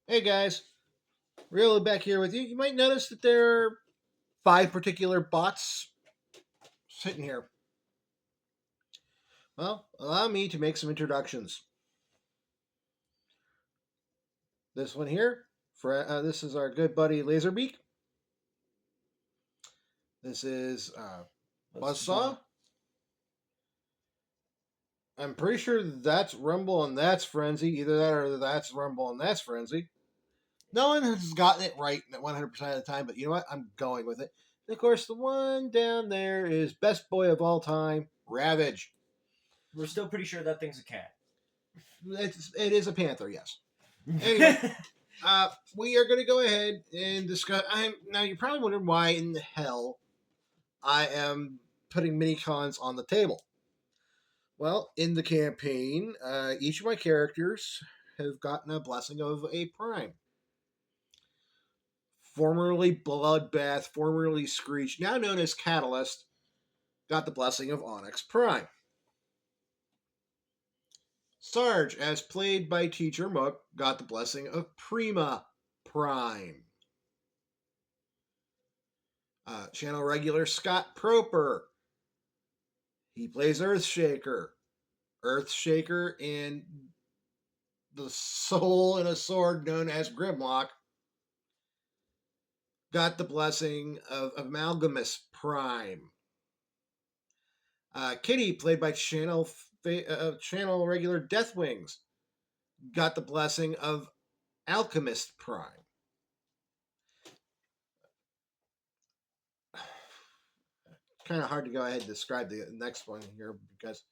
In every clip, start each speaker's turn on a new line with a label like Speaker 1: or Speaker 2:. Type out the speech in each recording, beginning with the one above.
Speaker 1: Hey guys, Real back here with you. You might notice that there are five particular bots sitting here. Well, allow me to make some introductions. This one here, this is our good buddy Laserbeak. This is Buzzsaw. I'm pretty sure that's Rumble and that's Frenzy. Either that or that's Rumble and that's Frenzy. No one has gotten it right 100% of the time, but you know what? I'm going with it. And of course, the one down there is best boy of all time, Ravage.
Speaker 2: We're still pretty sure that thing's a cat.
Speaker 1: It is a panther, yes. Anyway, we are going to go ahead and discuss. Now you're probably wondering why in the hell I am putting mini cons on the table. Well, in the campaign, each of my characters have gotten a blessing of a prime. Formerly Bloodbath, formerly Screech, now known as Catalyst, got the blessing of Onyx Prime. Sarge, as played by Teacher Mook, got the blessing of Prima Prime. Channel regular Scott Proper. He plays Earthshaker. Earthshaker and the soul in a sword known as Grimlock got the blessing of Amalgamus Prime. Kitty, played by channel regular Deathwings, got the blessing of Alchemist Prime. Kind of hard to go ahead and describe the next one here because,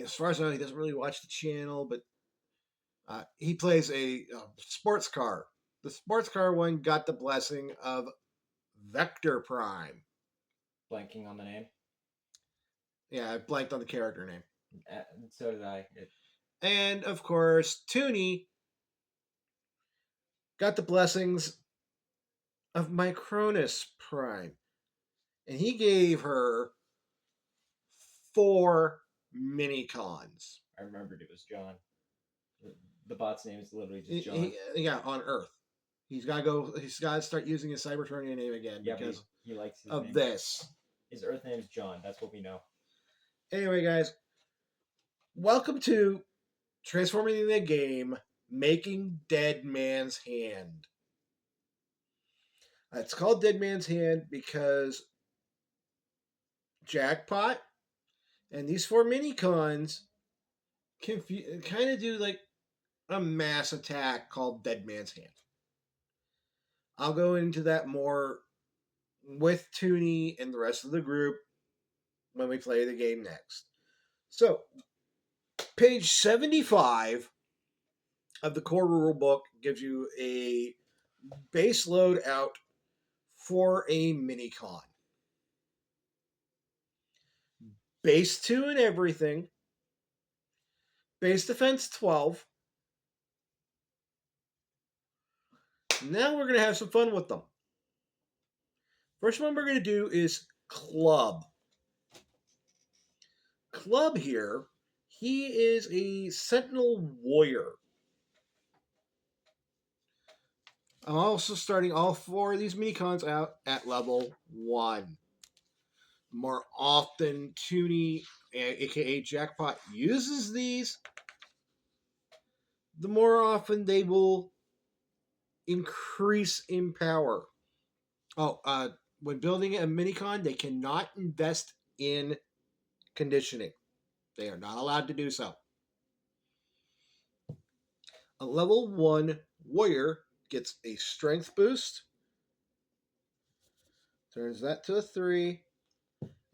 Speaker 1: as far as I know, he doesn't really watch the channel, but he plays a sports car. The sports car one got the blessing of Vector Prime.
Speaker 2: Blanking on the name.
Speaker 1: Yeah, I blanked on the character name.
Speaker 2: So did I.
Speaker 1: And of course, Toonie got the blessings of Micronus Prime. And he gave her 4 mini cons.
Speaker 2: I remembered it was John. The bot's name is literally just John.
Speaker 1: Yeah, on Earth. He's got to go. He's got to start using his Cybertronian name again because
Speaker 2: he likes his
Speaker 1: of
Speaker 2: name.
Speaker 1: this.
Speaker 2: His Earth name is John. That's what we know.
Speaker 1: Anyway, guys, welcome to Transforming the Game, Making Dead Man's Hand. It's called Dead Man's Hand because Jackpot and these 4 mini cons kind of do like a mass attack called Dead Man's Hand. I'll go into that more with Toonie and the rest of the group when we play the game next. So, page 75 of the core rule book gives you a base load out for a mini-con. Base 2 and everything. Base defense 12. Now we're going to have some fun with them. First one we're going to do is Club. Club here, he is a Sentinel Warrior. I'm also starting all 4 of these mini-cons out at level 1. More often Toonie, aka Jackpot, uses these, the more often they will increase in power. When building a minicon, they cannot invest in conditioning. They are not allowed to do so. A level 1 warrior gets a strength boost, turns that to a 3,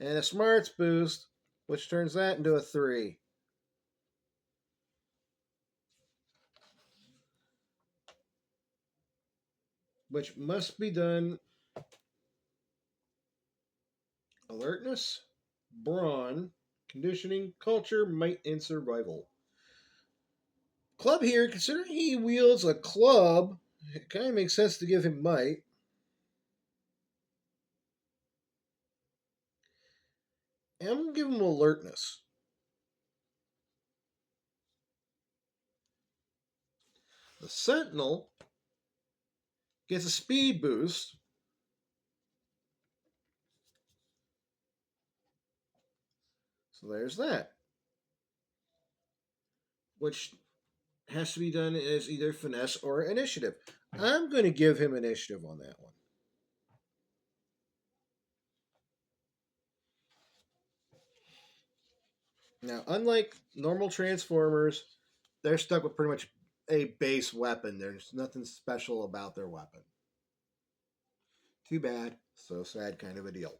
Speaker 1: and a smarts boost, which turns that into a 3. Which must be done alertness, brawn, conditioning, culture, might, and survival. Club here, considering he wields a club, it kind of makes sense to give him might. And I'm going to give him alertness. The Sentinel gets a speed boost. So there's that. Which has to be done as either finesse or initiative. I'm going to give him initiative on that one. Now, unlike normal Transformers, they're stuck with pretty much a base weapon. There's nothing special about their weapon. Too bad. So sad kind of a deal.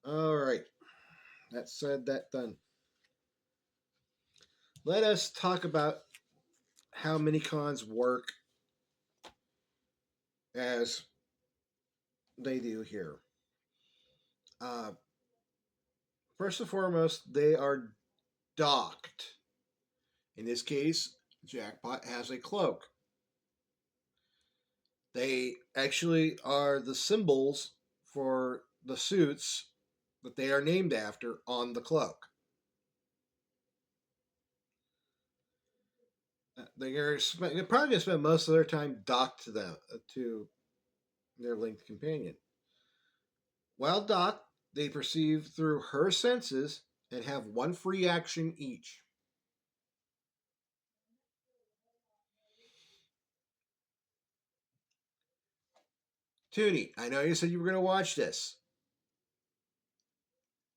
Speaker 1: Alright. That said, that done. Let us talk about how Minicons work as they do here. First and foremost, they are docked. In this case, Jackpot has a cloak. They actually are the symbols for the suits that they are named after on the cloak. They're probably going to spend most of their time docked to them to their linked companion. While docked, they perceive through her senses and have one free action each. Toonie, I know you said you were going to watch this.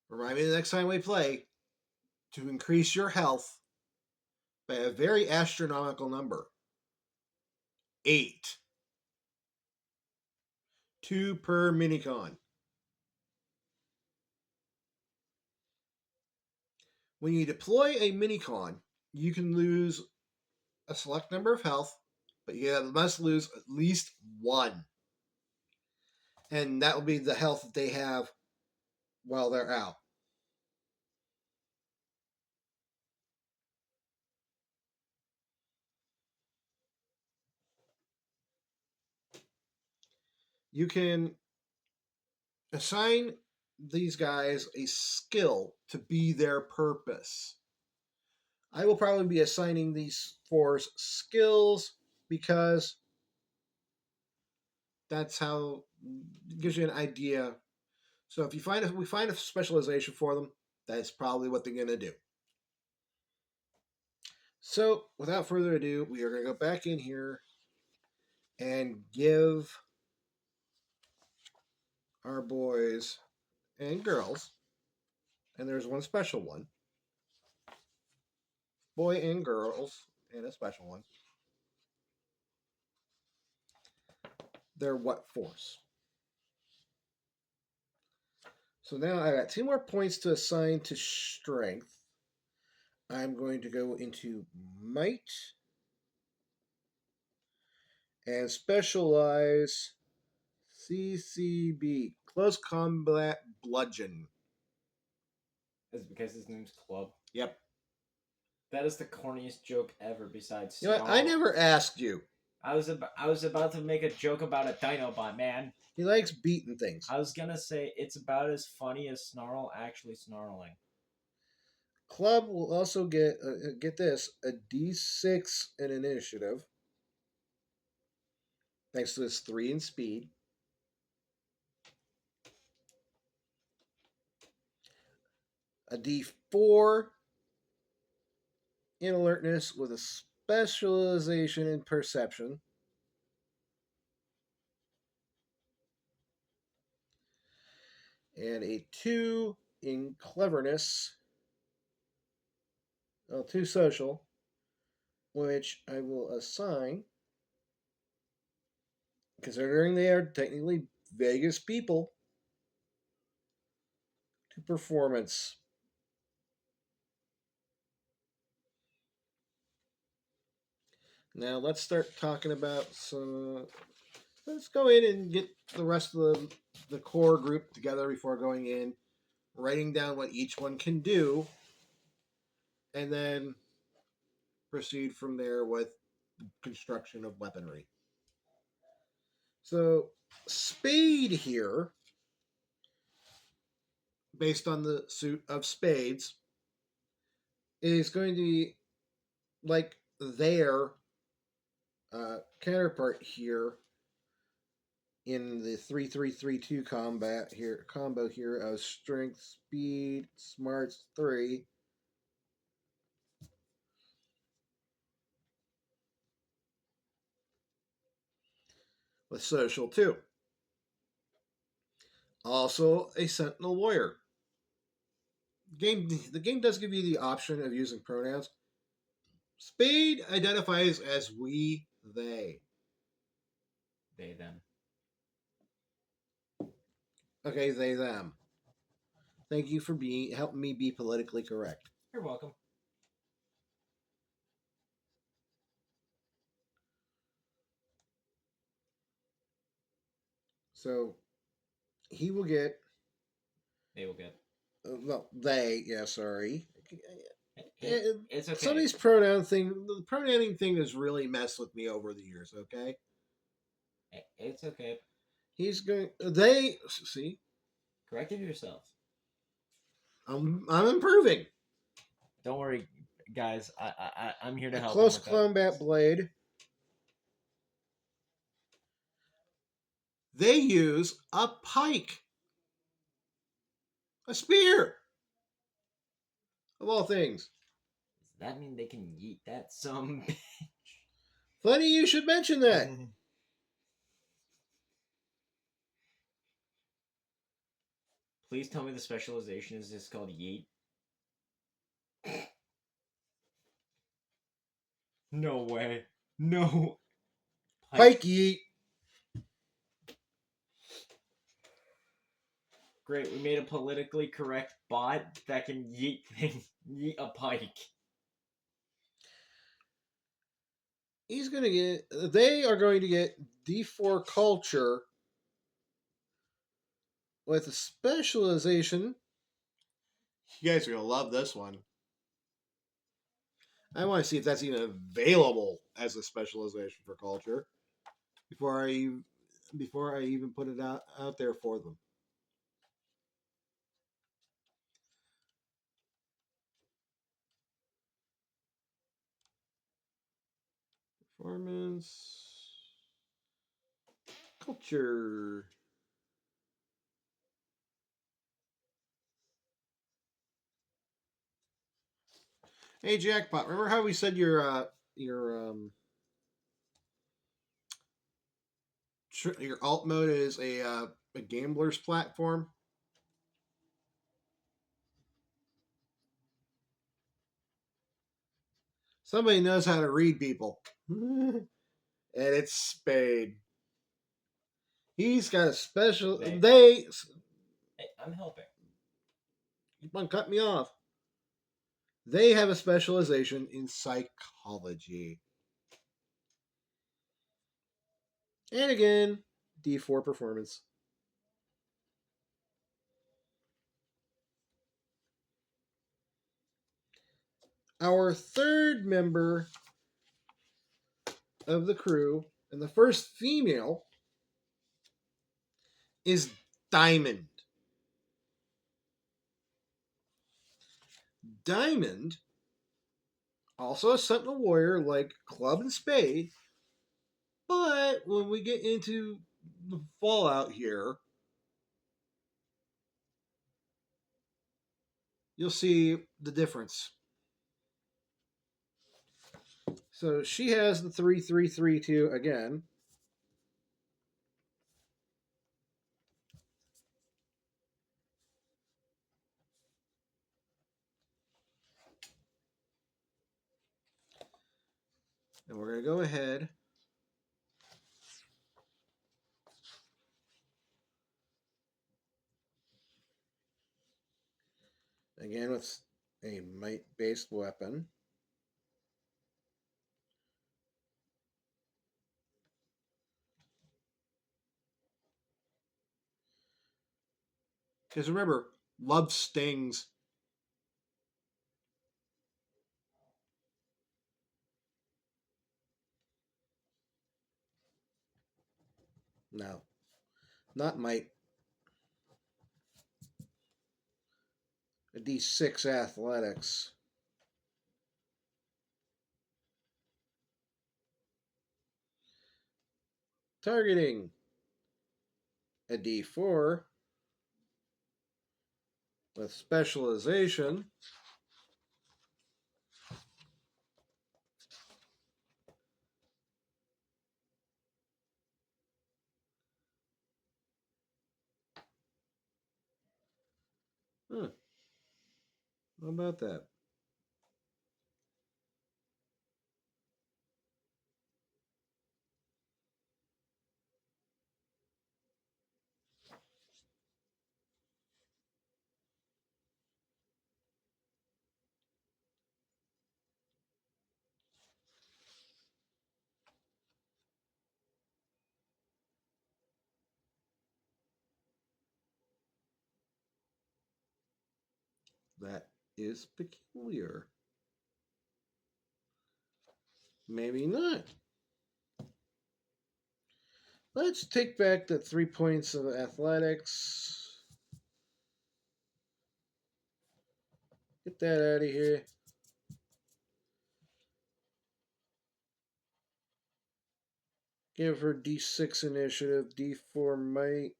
Speaker 1: Remind me the next time we play to increase your health by a very astronomical number. 8. 2 per Minicon. When you deploy a Minicon, you can lose a select number of health, but you must lose at least 1. And that will be the health that they have while they're out. You can assign these guys a skill to be their purpose. I will probably be assigning these 4 skills because that's how it gives you an idea. So if we find a specialization for them, that's probably what they're going to do. So without further ado, we are going to go back in here and give our boys and girls, and there's one special one, boy and girls, and a special one, their what force. So now I got 2 more points to assign to strength. I'm going to go into might and specialize CCB, close combat bludgeon.
Speaker 2: Is it because his name's Club?
Speaker 1: Yep.
Speaker 2: That is the corniest joke ever. Besides,
Speaker 1: You know what? I never asked you.
Speaker 2: I was about to make a joke about a Dinobot, man.
Speaker 1: He likes beating things.
Speaker 2: I was gonna say it's about as funny as Snarl actually snarling.
Speaker 1: Club will also get this, a D6 in initiative, thanks to his 3 in speed. A D4 in alertness with a specialization in perception. And a 2 in cleverness. Well, 2 social, which I will assign, considering they are technically Vegas people, to performance. Now let's start talking about some. Let's go in and get the rest of the core group together before going in, writing down what each one can do, and then proceed from there with construction of weaponry. So, Spade here, based on the suit of Spades, is going to be like there counterpart here in the 3-3-3-2 combo here of strength, speed, smarts 3. With social 2. Also a sentinel warrior. The game does give you the option of using pronouns. Spade identifies as we, they.
Speaker 2: They, them.
Speaker 1: Okay, they, them. Thank you for helping me be politically correct.
Speaker 2: You're welcome.
Speaker 1: So he will get.
Speaker 2: They will get.
Speaker 1: Well, they. Yeah, sorry.
Speaker 2: It's okay.
Speaker 1: Some of these the pronouncing thing has really messed with me over the years. Okay.
Speaker 2: It's okay.
Speaker 1: He's going. They see.
Speaker 2: Correct it yourself.
Speaker 1: I'm improving.
Speaker 2: Don't worry, guys. I'm here to help.
Speaker 1: Close combat blade. They use a pike, a spear, of all things.
Speaker 2: Does that mean they can yeet that some bitch?
Speaker 1: Funny you should mention that.
Speaker 2: Please tell me the specialization is just called yeet. No way. No.
Speaker 1: Pike yeet.
Speaker 2: Great, we made a politically correct bot that can yeet yeet a pike.
Speaker 1: They are going to get D4 culture with a specialization. You guys are going to love this one. I want to see if that's even available as a specialization for culture before I even put it out there for them. Performance. Culture. Hey, Jackpot, remember how we said your alt mode is a gambler's platform? Somebody knows how to read people. And it's Spade. He's got a special.
Speaker 2: Hey, I'm helping.
Speaker 1: Keep on cutting me off. They have a specialization in psychology. And again, D4 performance. Our third member of the crew, and the first female, is Diamond. Diamond, also a Sentinel Warrior like Club and Spade, but when we get into the fallout here, you'll see the difference. So she has the 3-3-3-2 again. And we're going to go ahead again with a might-based weapon. Because remember, love stings. No, not might. A D6 athletics. targeting a D4 with specialization. Huh. How about that? That is peculiar. Maybe not. Let's take back the 3 points of athletics. Get that out of here. Give her D6 initiative, D4 might,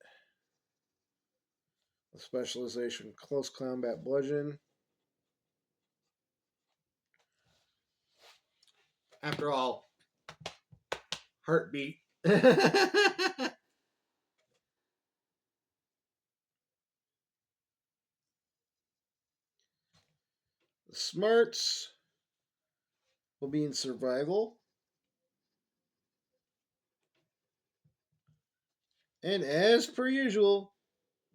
Speaker 1: specialization, close combat bludgeon. After all, heartbeat. The smarts will be in survival. And as per usual,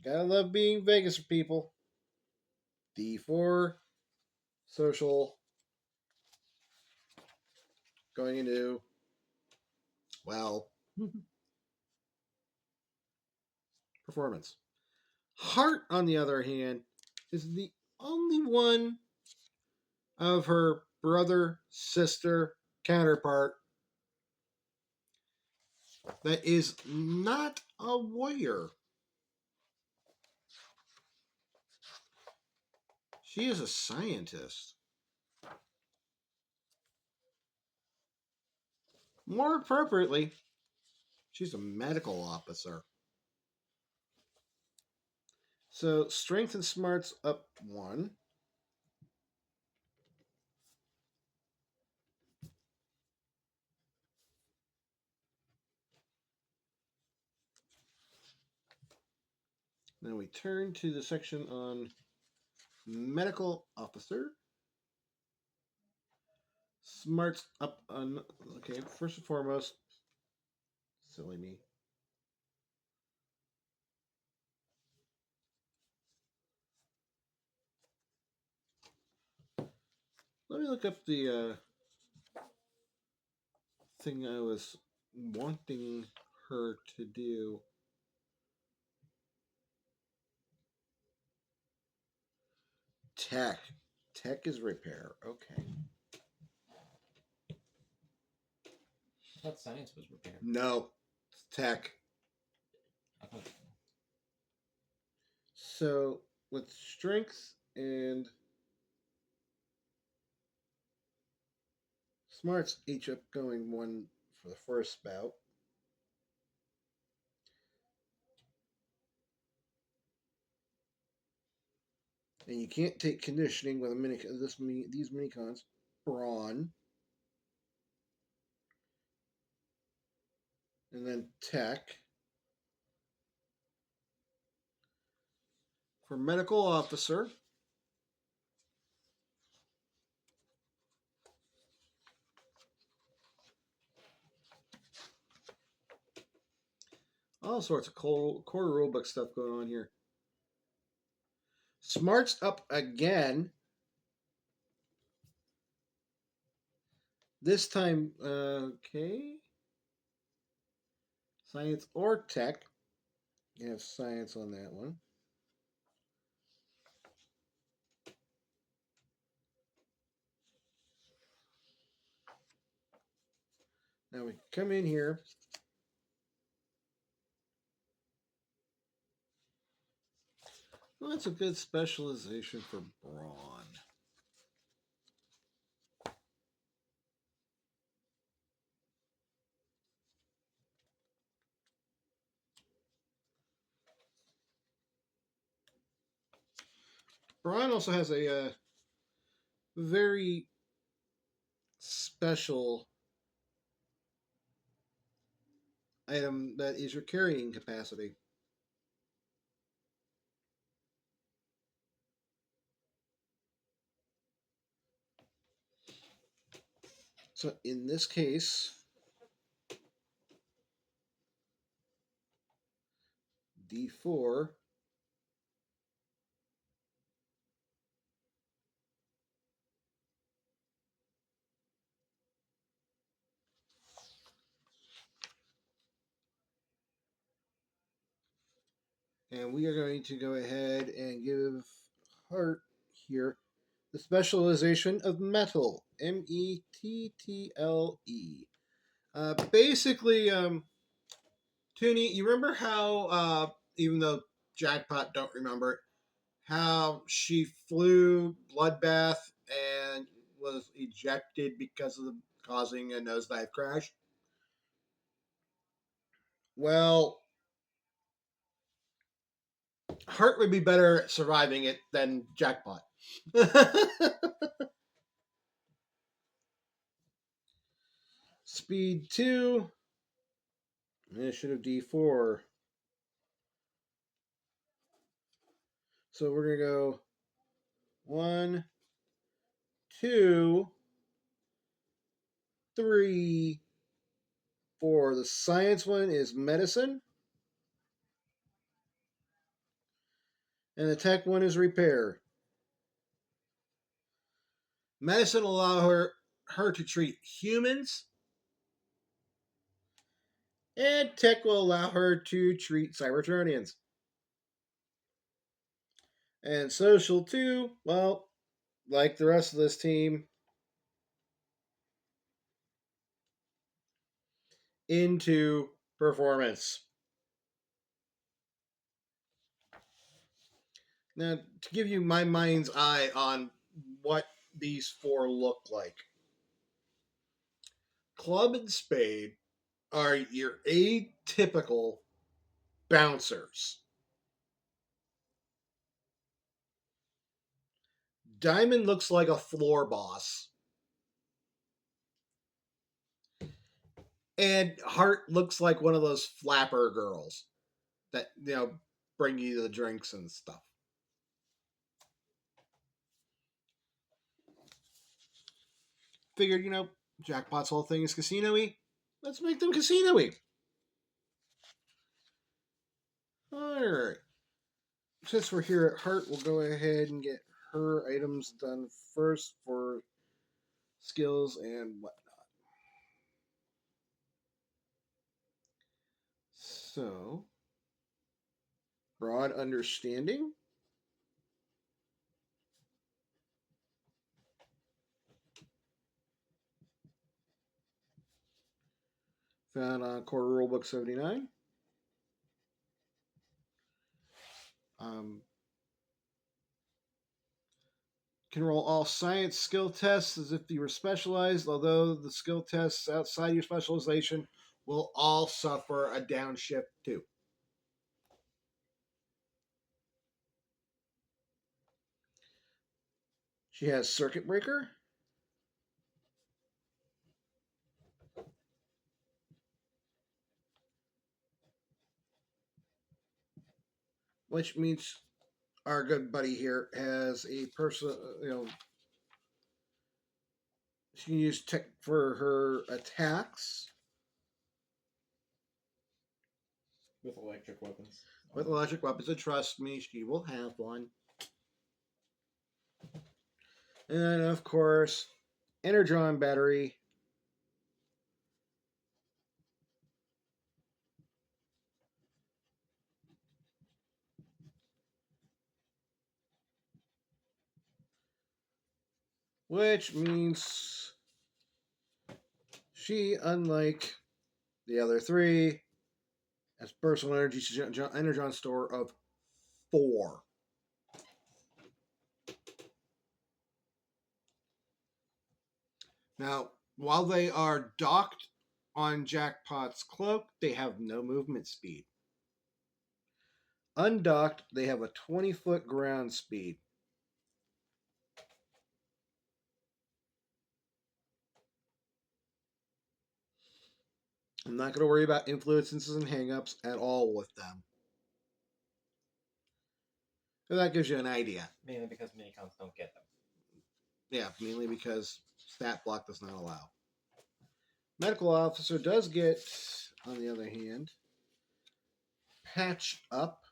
Speaker 1: gotta love being Vegas for people. D4 social going into, well, performance. Heart, on the other hand, is the only one of her brother, sister, counterpart that is not a warrior. She is a scientist. More appropriately, she's a medical officer. So strength and smarts up 1. Then we turn to the section on medical officer. Smarts up on. Okay, first and foremost, silly me. Let me look up the thing I was wanting her to do. Tech. Tech is repair. Okay.
Speaker 2: I thought science was repair.
Speaker 1: No. Tech.
Speaker 2: I thought...
Speaker 1: So with strength and smarts each up going 1 for the first bout. And you can't take conditioning with these mini cons. Brawn. And then tech. For medical officer, all sorts of quarter rulebook stuff going on here. Smarts up again. This time, okay. Science or tech. You have science on that one. Now we come in here. Well, that's a good specialization for brawn. Braun also has a very special item that is your carrying capacity. So in this case, D4. And we are going to go ahead and give Hart here the specialization of metal. Mettle. Basically, Toonie, you remember how, even though Jackpot don't remember it, how she flew Bloodbath and was ejected because of causing a nosedive crash? Well, Hart would be better at surviving it than Jackpot. Speed 2. Initiative D4. So we're going to go 1, 2, 3, 4. The science one is medicine. And the tech one is repair. Medicine will allow her to treat humans. And tech will allow her to treat Cybertronians. And social 2, well, like the rest of this team, into performance. Now, to give you my mind's eye on what these four look like, Club and Spade are your atypical bouncers. Diamond looks like a floor boss. And Hart looks like one of those flapper girls that, bring you the drinks and stuff. Figured, Jackpot's whole thing is casino-y. Let's make them casino-y. Alright. Since we're here at Hart, we'll go ahead and get her items done first for skills and whatnot. So, broad understanding. Found on Core Rulebook 79. Can roll all science skill tests as if you were specialized, although the skill tests outside your specialization will all suffer a downshift too. She has Circuit Breaker. Which means our good buddy here has a person, she can use tech for her attacks.
Speaker 2: With electric weapons.
Speaker 1: With electric weapons, and trust me, she will have one. And then, of course, Energon battery. Which means she, unlike the other three, has personal energon store of 4. Now, while they are docked on Jackpot's cloak, they have no movement speed. Undocked, they have a 20-foot ground speed. I'm not going to worry about influences and hangups at all with them. So that gives you an idea.
Speaker 2: Mainly because minicons don't get them.
Speaker 1: Yeah, mainly because stat block does not allow. Medical officer does get, on the other hand, patch up.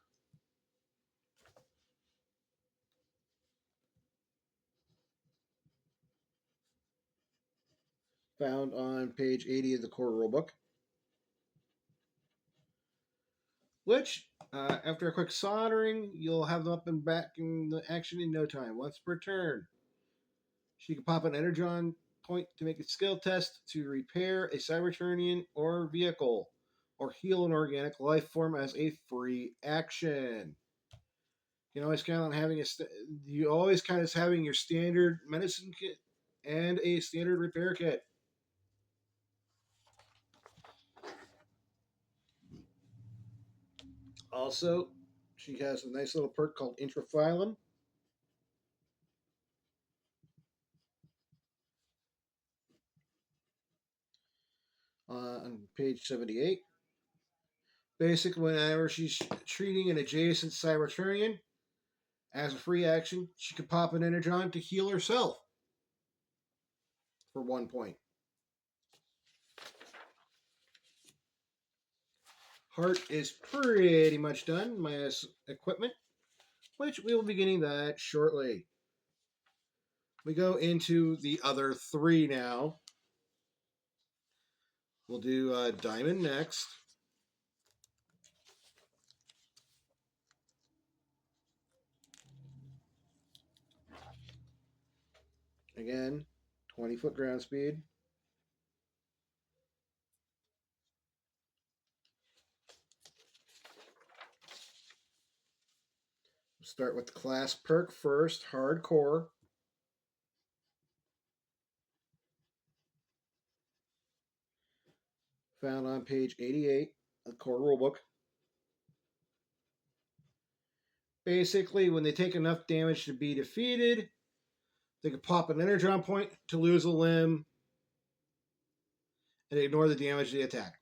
Speaker 1: Found on page 80 of the core rulebook. Which, after a quick soldering, you'll have them up and back in the action in no time, once per turn. She can pop an Energon point to make a skill test to repair a Cybertronian or vehicle, or heal an organic life form as a free action. You can always count on having you always count as having your standard medicine kit and a standard repair kit. Also, she has a nice little perk called Intraphylum. On page 78. Basically, whenever she's treating an adjacent Cybertronian, as a free action, she could pop an Energon to heal herself for 1 point. Heart is pretty much done, minus equipment, which we will be getting that shortly. We go into the other three now. We'll do Diamond next. Again, 20-foot ground speed. We'll start with the class perk first, Hardcore. Found on page 88 of the core rulebook. Basically, when they take enough damage to be defeated, they can pop an Energon point to lose a limb and ignore the damage they attack.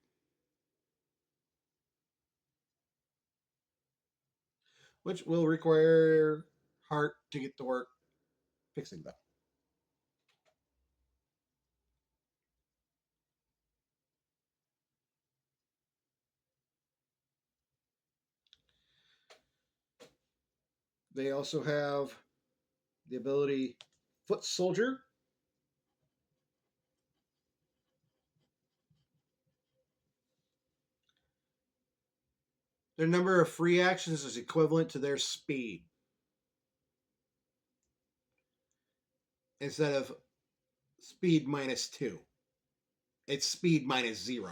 Speaker 1: Which will require Heart to get to work fixing them. They also have the ability Foot Soldier. Their number of free actions is equivalent to their speed. Instead of speed minus 2. It's speed minus 0.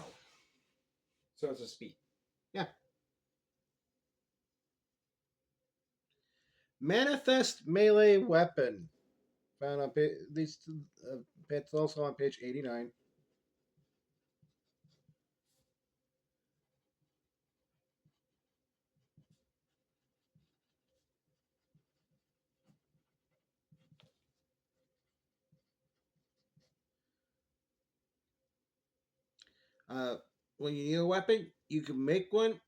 Speaker 2: So it's a speed.
Speaker 1: Yeah. Manifest Melee Weapon. Found on these. It's also on page 89. When you need a weapon, you can make one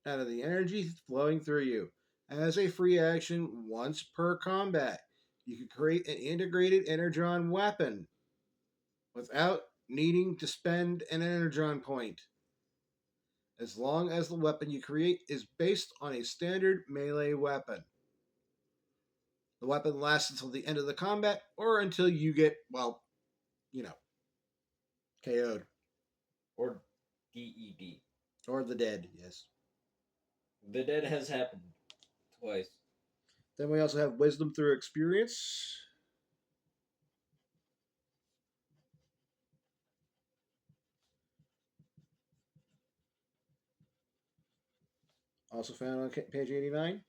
Speaker 1: out of the energy flowing through you. As a free action, once per combat, you can create an integrated Energon weapon without needing to spend an Energon point, as long as the weapon you create is based on a standard melee weapon. The weapon lasts until the end of the combat or until you get, well, KO'd.
Speaker 2: Or DED.
Speaker 1: Or the dead, yes.
Speaker 2: The dead has happened twice.
Speaker 1: Then we also have Wisdom through Experience. Also found on page 89.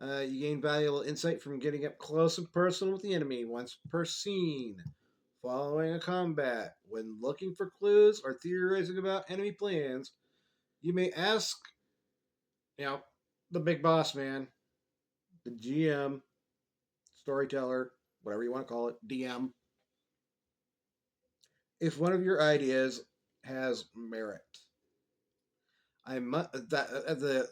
Speaker 1: You gain valuable insight from getting up close and personal with the enemy once per scene. Following a combat, when looking for clues or theorizing about enemy plans, you may ask, the big boss man, the GM, storyteller, whatever you want to call it, DM, if one of your ideas has merit. The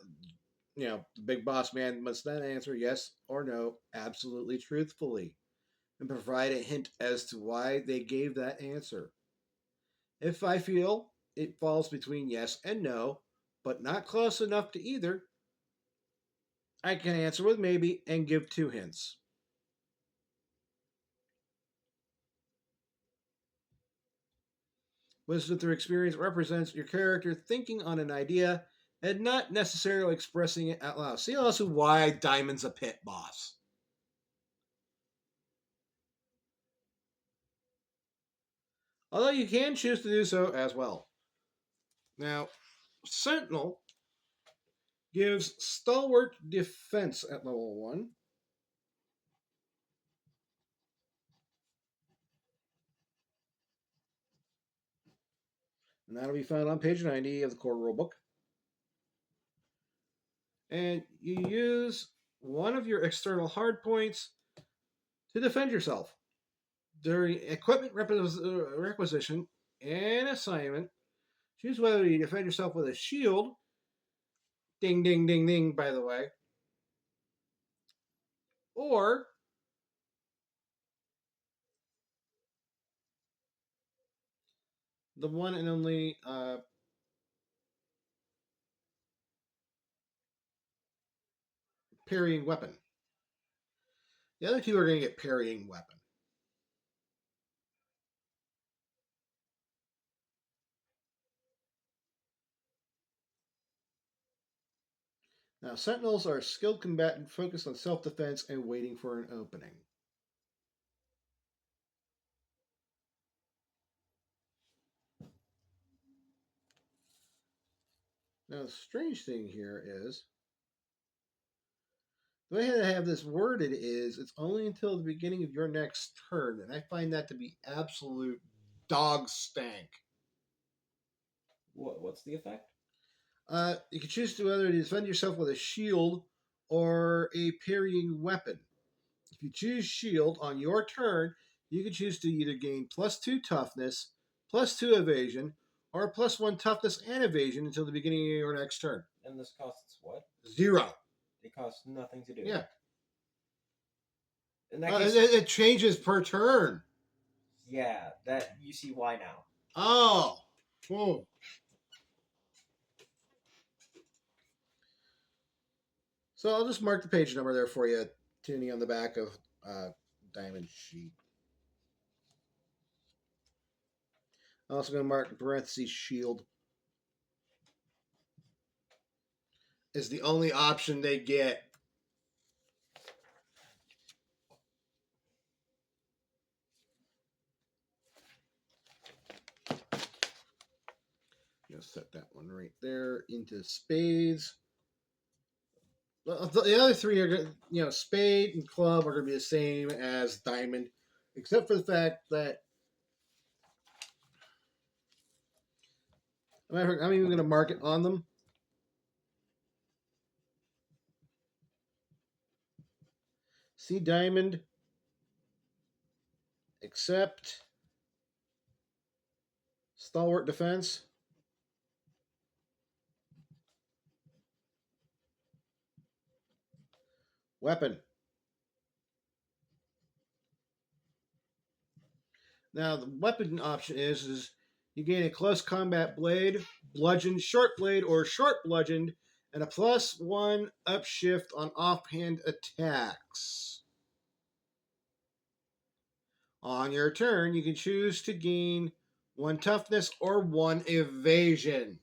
Speaker 1: big boss man must then answer yes or no absolutely truthfully and provide a hint as to why they gave that answer. If I feel it falls between yes and no, but not close enough to either, I can answer with maybe and give two hints. Wisdom through experience represents your character thinking on an idea and not necessarily expressing it out loud. See also why Diamond's a pit boss. Although you can choose to do so as well. Now, Sentinel gives stalwart defense at level 1. And that'll be found on page 90 of the core rulebook. And you use one of your external hard points to defend yourself. During equipment requisition and assignment, choose whether you defend yourself with a shield, ding, ding, ding, ding, by the way, or the one and only parrying weapon. The other two are going to get parrying weapon. Now, Sentinels are skilled combatant focused on self-defense and waiting for an opening. Now, the strange thing here is the way I have this worded is it's only until the beginning of your next turn, and I find that to be absolute dog stank.
Speaker 2: What's the effect?
Speaker 1: You can choose to whether to defend yourself with a shield or a parrying weapon. If you choose shield on your turn, you can choose to either gain +2 toughness, +2 evasion, or +1 toughness and evasion until the beginning of your next turn.
Speaker 2: And this costs what?
Speaker 1: 0.
Speaker 2: It costs nothing to do.
Speaker 1: Yeah.
Speaker 2: In that case,
Speaker 1: it changes per turn.
Speaker 2: Yeah, that you see why now.
Speaker 1: Oh. Whoa. So I'll just mark the page number there for you, Toonie, on the back of Diamond Sheet. I'm also going to mark in parentheses shield. Is the only option they get. I'm going to set that one right there into spades. The other three are, spade and club are going to be the same as diamond, except for the fact that I'm even going to mark it on them. See diamond, except stalwart defense. Weapon. Now the weapon option is you gain a close combat blade, bludgeoned, short blade, or short bludgeoned, and a +1 upshift on offhand attacks. On your turn, you can choose to gain 1 toughness or 1 evasion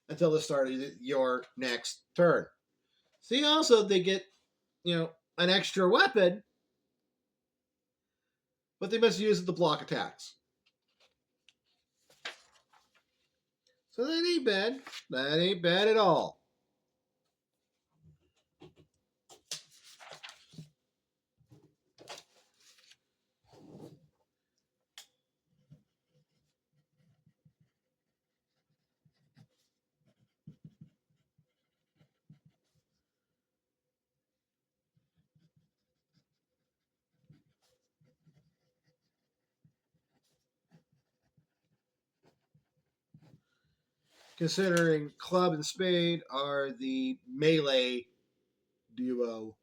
Speaker 1: until the start of your next turn. See, also they get, an extra weapon, but they must use it to block attacks. So that ain't bad. That ain't bad at all. considering club and spade are the melee duo.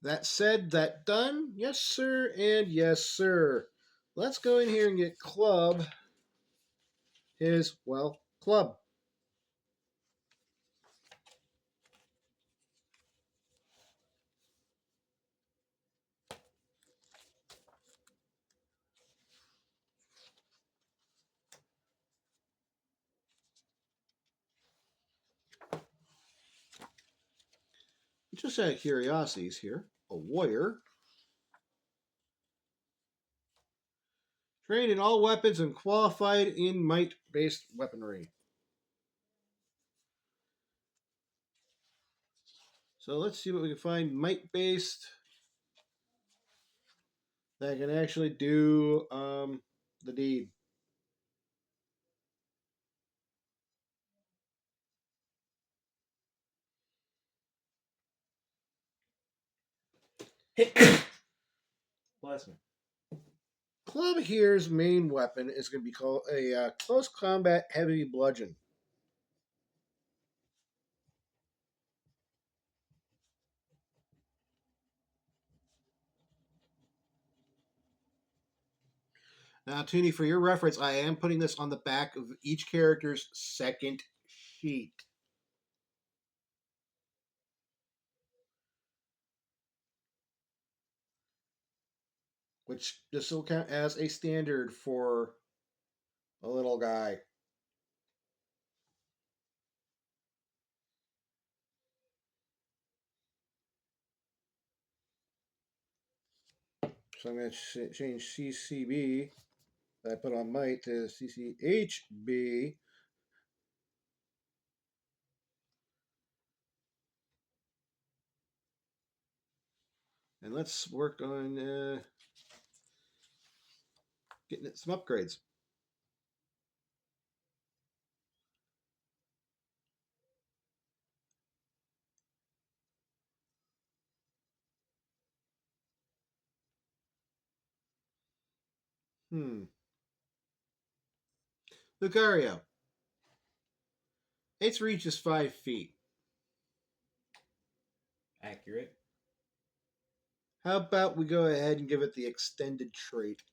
Speaker 1: That said, that done. Yes, sir, and yes, sir. Let's go in here and get club his, well, club. Just out of curiosities here, a warrior. Trained in all weapons and qualified in might-based weaponry. So let's see what we can find might-based that can actually do the deed.
Speaker 2: Bless me.
Speaker 1: Club here's main weapon is going to be called a close combat heavy bludgeon. Now, Toonie, for your reference, I am putting this on the back of each character's second sheet. Which this will count as a standard for a little guy. So I'm going to change CCB that I put on might to CCHB. And let's work on getting it some upgrades. Lucario. Its reach is 5 feet.
Speaker 2: Accurate.
Speaker 1: How about we go ahead and give it the extended trait?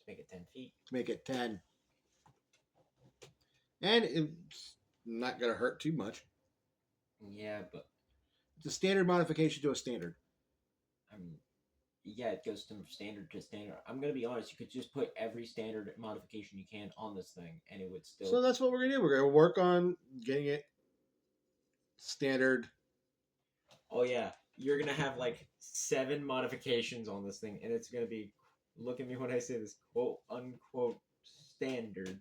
Speaker 2: Let's make it 10 feet.
Speaker 1: Make it 10. And it's not going to hurt too much.
Speaker 2: Yeah, but
Speaker 1: It's a standard modification to a standard.
Speaker 2: I mean, yeah, it goes from standard to standard. I'm gonna be honest. You could just put every standard modification you can on this thing, and it would still.
Speaker 1: So that's what we're going to do. We're going to work on getting it standard.
Speaker 2: Oh yeah, you're gonna have like 7 modifications on this thing, and it's gonna be. Look at me when I say this, quote unquote standard.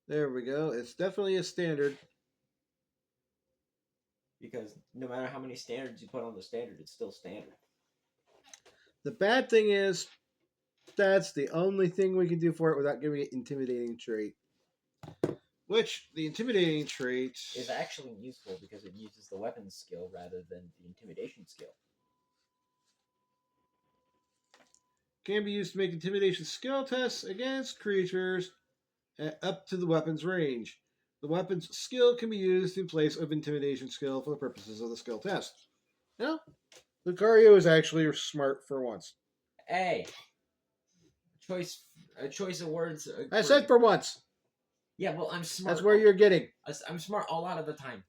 Speaker 1: There we go. It's definitely a standard.
Speaker 2: Because no matter how many standards you put on the standard, it's still standard.
Speaker 1: The bad thing is, that's the only thing we can do for it without giving it intimidating trait. Which, the intimidating trait
Speaker 2: is actually useful because it uses the weapons skill rather than the intimidation skill.
Speaker 1: Can be used to make intimidation skill tests against creatures up to the weapon's range. The weapon's skill can be used in place of intimidation skill for the purposes of the skill test. Now, Lucario is actually smart for once.
Speaker 2: Hey, a choice of words.
Speaker 1: I said for once.
Speaker 2: Yeah, well, I'm smart.
Speaker 1: That's where you're getting.
Speaker 2: I'm smart a lot of the time.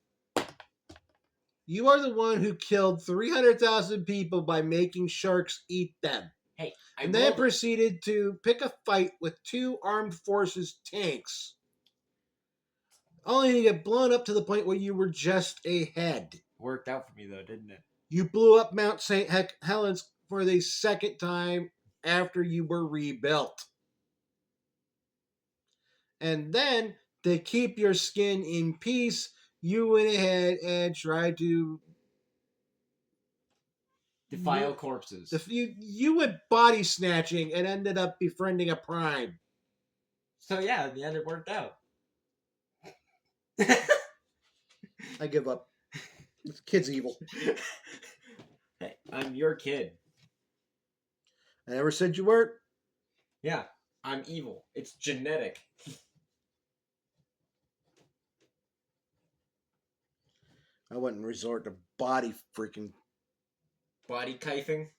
Speaker 1: You are the one who killed 300,000 people by making sharks eat them.
Speaker 2: Hey,
Speaker 1: and then proceeded to pick a fight with 2 armed forces tanks. Only to get blown up to the point where you were just a head.
Speaker 2: Worked out for me though, didn't it?
Speaker 1: You blew up Mount St. Helens for the second time after you were rebuilt. And then, to keep your skin in peace, you went ahead and tried to
Speaker 2: defile corpses.
Speaker 1: You went body snatching and ended up befriending a prime.
Speaker 2: So yeah, in the end it worked out.
Speaker 1: I give up. This kid's evil.
Speaker 2: Hey, I'm your kid.
Speaker 1: I never said you weren't.
Speaker 2: Yeah, I'm evil. It's genetic.
Speaker 1: I wouldn't resort to
Speaker 2: Body kifing.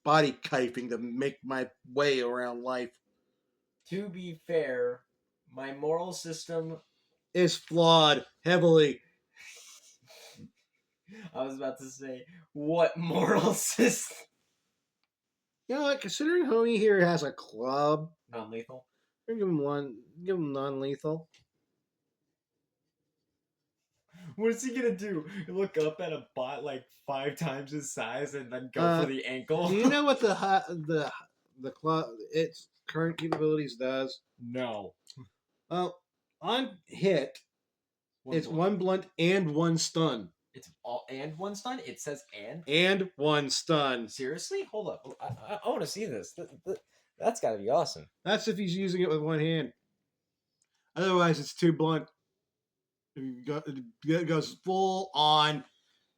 Speaker 1: body kifing to make my way around life.
Speaker 2: To be fair, my moral system.
Speaker 1: Is flawed heavily.
Speaker 2: I was about to say, what moral system?
Speaker 1: You know what? Considering Homie here has a club,
Speaker 2: Non lethal.
Speaker 1: give him one. Give him non-lethal.
Speaker 2: What is he gonna do? Look up at a bot like 5 times his size and then go
Speaker 1: Uh,
Speaker 2: for the ankle?
Speaker 1: Do you know what the club its current capabilities does?
Speaker 2: No.
Speaker 1: Well, on hit, it's
Speaker 2: blunt.
Speaker 1: one blunt and one stun.
Speaker 2: It's all and one stun. It says and.
Speaker 1: And one stun.
Speaker 2: Seriously? Hold up. I want to see this. That's got to be awesome.
Speaker 1: That's if he's using it with one hand. Otherwise, it's two blunt. It goes full on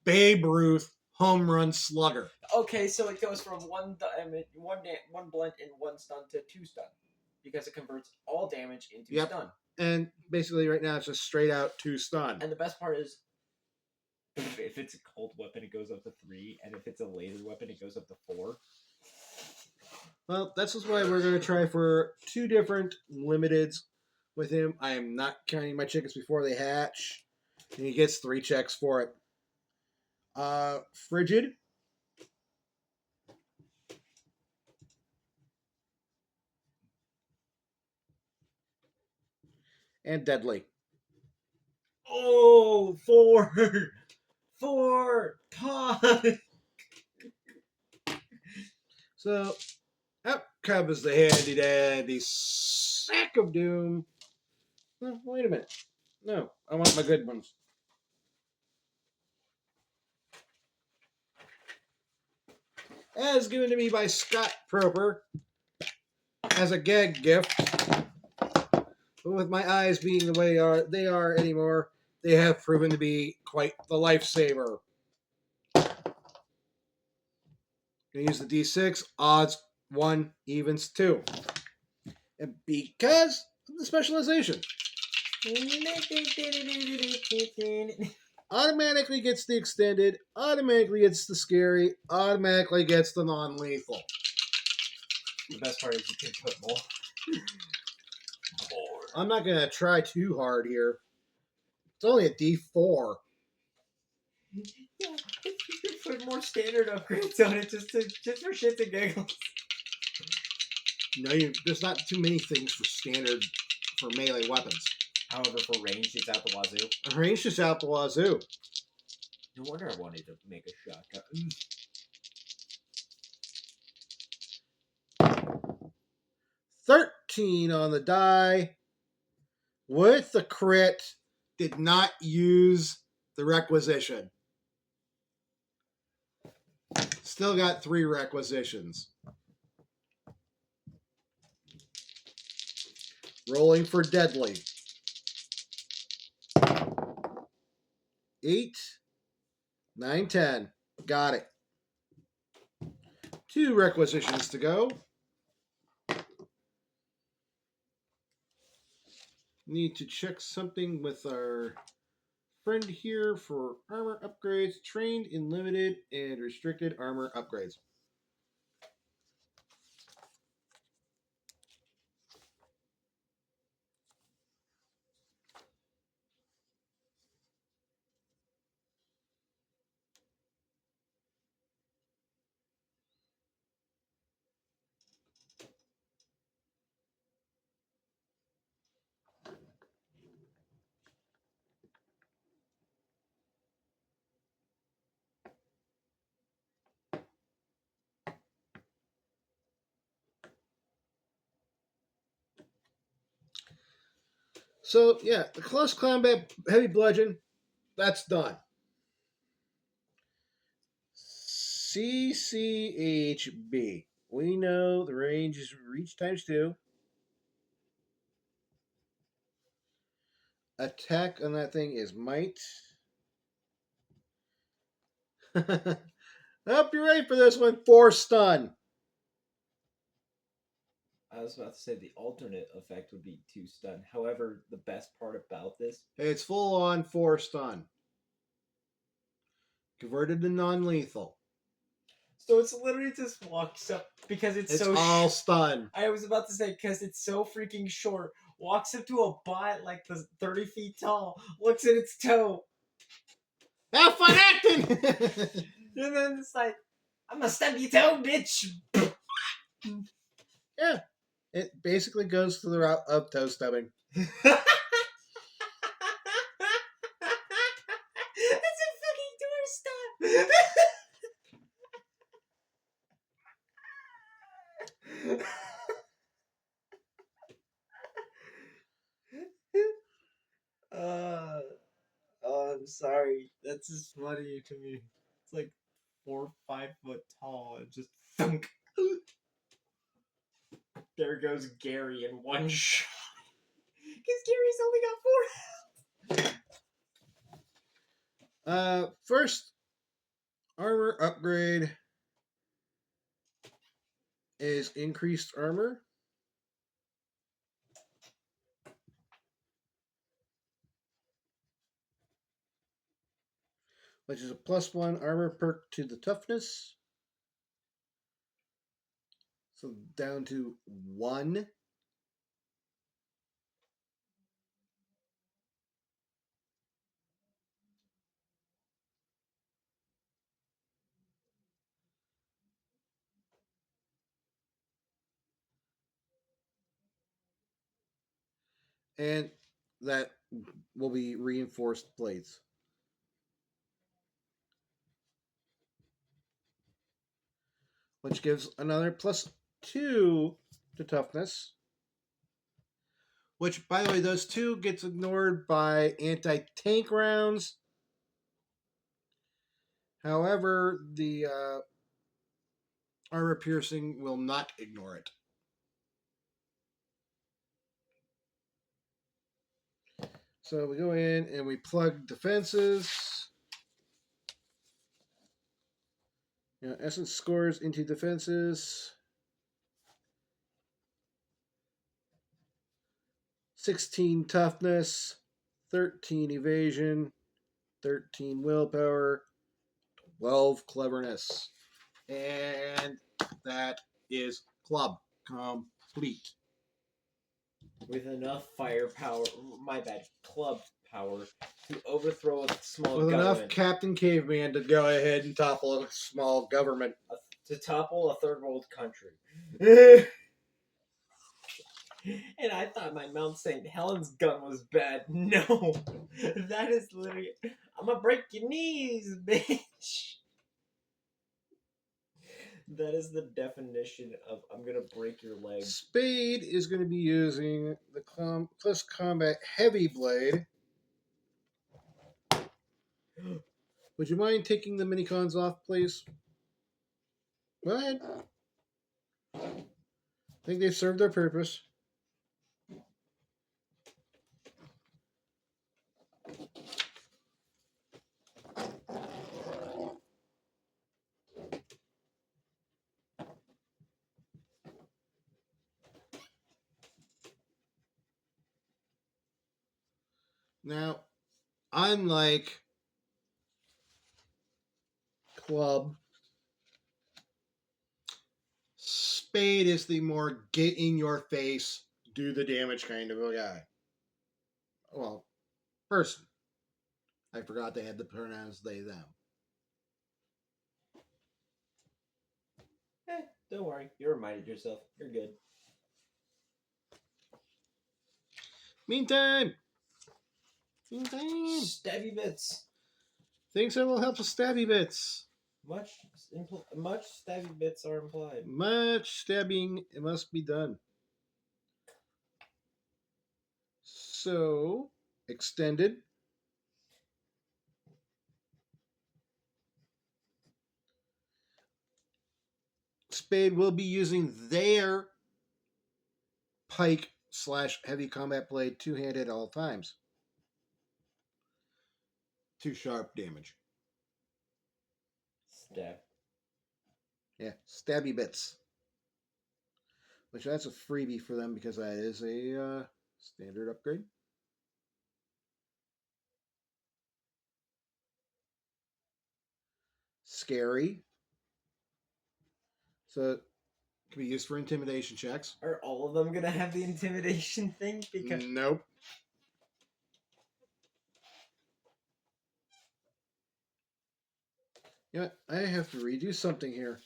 Speaker 1: Babe Ruth home run slugger.
Speaker 2: Okay, so it goes from one blunt and one stun to 2 stun because it converts all damage into
Speaker 1: Yep.
Speaker 2: stun.
Speaker 1: And basically, right now, it's just straight out two stun.
Speaker 2: And the best part is, if it's a cold weapon, it goes up to 3, and if it's a laser weapon, it goes up to 4.
Speaker 1: Well, that's just why we're going to try for 2 different limiteds with him. I am not counting my chickens before they hatch. And he gets 3 checks for it. Frigid. And Deadly.
Speaker 2: Oh, 4! 4! Pod!
Speaker 1: So, out comes the handy dandy sack of doom. Oh, wait a minute. No, I want my good ones. As given to me by Scott Proper as a gag gift. But with my eyes being the way they are anymore, they have proven to be quite the lifesaver. Gonna use the D6, odds 1, evens 2. And because of the specialization, automatically gets the extended, automatically gets the scary, automatically gets the non-lethal.
Speaker 2: The best part is you can put more.
Speaker 1: I'm not gonna try too hard here. It's only a D4.
Speaker 2: Yeah, you can put more standard upgrades on it just for shits and giggles.
Speaker 1: No, there's not too many things for standard for melee weapons.
Speaker 2: However, for range, it's out the wazoo.
Speaker 1: Range is out the wazoo.
Speaker 2: No wonder I wanted to make a shotgun.
Speaker 1: 13 on the die with the crit. Did not use the requisition. Still got 3 requisitions. Rolling for Deadly. 8, 9, 10. Got it. 2 requisitions to go. Need to check something with our friend here for armor upgrades. Trained in limited and restricted armor upgrades. So, yeah, the close combat heavy bludgeon, that's done. CCHB. We know the range is reach times 2. Attack on that thing is might. I hope you're ready for this one. 4 stun.
Speaker 2: I was about to say the alternate effect would be 2 stun. However, the best part about this,
Speaker 1: It's full on 4 stun. Converted to non lethal.
Speaker 2: so it's literally just walks up because it's
Speaker 1: It's
Speaker 2: so.
Speaker 1: all stun.
Speaker 2: I was about to say because it's so freaking short. Walks up to a bot like the 30 feet tall, looks at its toe,
Speaker 1: Have fun acting!
Speaker 2: and then it's like, "I'm gonna stab your toe, bitch."
Speaker 1: Yeah. It basically goes to the route of toe stubbing.
Speaker 2: It's a fucking doorstop. uh, oh, I'm sorry. That's just funny to me. It's like 4 or 5 foot tall and just thunk. There goes Gary in one shot. Because Gary's only got 4.
Speaker 1: First armor upgrade is increased armor. Which is a +1 armor perk to the toughness. So down to 1. And that will be reinforced blades. Which gives another +2 to toughness. Which, by the way, those 2 gets ignored by anti-tank rounds. However, the armor piercing will not ignore it. So we go in and we plug defenses. Essence scores into defenses. 16 toughness, 13 evasion, 13 willpower, 12 cleverness. And that is club complete.
Speaker 2: With enough firepower, my bad, club power, to overthrow a small
Speaker 1: With enough
Speaker 2: government.
Speaker 1: Captain Caveman to go ahead and topple a small government.
Speaker 2: To topple a third world country. And I thought my Mount St. Helens gun was bad. No, that is literally, I'm gonna break your knees, bitch. That is the definition of I'm gonna break your legs.
Speaker 1: Spade is going to be using the Close Combat Heavy Blade. Would you mind taking the minicons off, please? Go ahead. I think they've served their purpose. Now, unlike Club, Spade is the more get in your face, do the damage kind of a guy. Well, person. I forgot they had the pronouns they, them.
Speaker 2: Don't worry, you reminded yourself. You're good.
Speaker 1: Meantime,
Speaker 2: Stabby bits.
Speaker 1: things that will help with stabby bits.
Speaker 2: Much stabby bits are implied.
Speaker 1: Much stabbing must be done. So, extended. Spade will be using their pike / heavy combat blade two-handed at all times. 2 sharp damage.
Speaker 2: Stab.
Speaker 1: Yeah, stabby bits. which that's a freebie for them because that is a standard upgrade. Scary. So it can be used for intimidation checks.
Speaker 2: Are all of them gonna have the intimidation thing? Because
Speaker 1: Nope. You know what? I have to redo something here.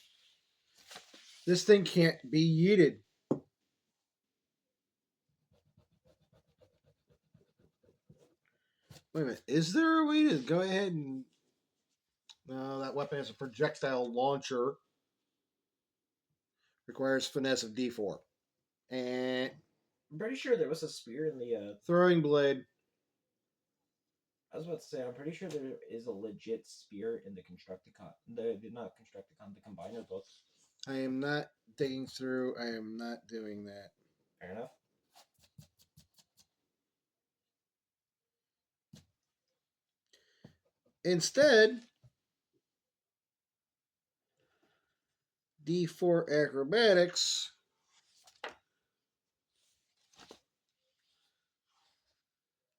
Speaker 1: This thing can't be yeeted. Wait a minute. Is there a way to go ahead and... No, that weapon has a projectile launcher. Requires finesse of D4. And
Speaker 2: I'm pretty sure there was a spear in the.
Speaker 1: throwing blade.
Speaker 2: I was about to say, I'm pretty sure there is a legit spear in the Constructicon. The not Constructicon, the Combiner book.
Speaker 1: I am not digging through. I am not doing that.
Speaker 2: Fair enough.
Speaker 1: Instead, D4 acrobatics.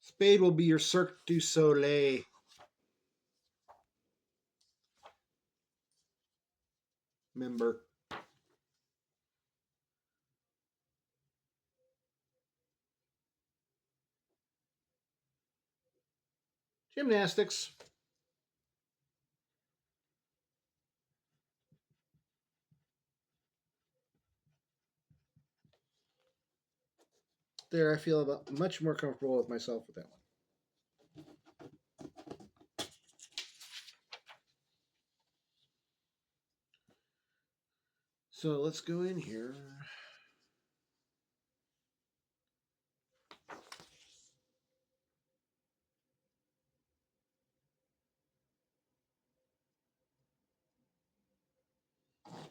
Speaker 1: Spade will be your Cirque du Soleil. Member. Gymnastics. There, I feel much more comfortable with myself with that one. So let's go in here. I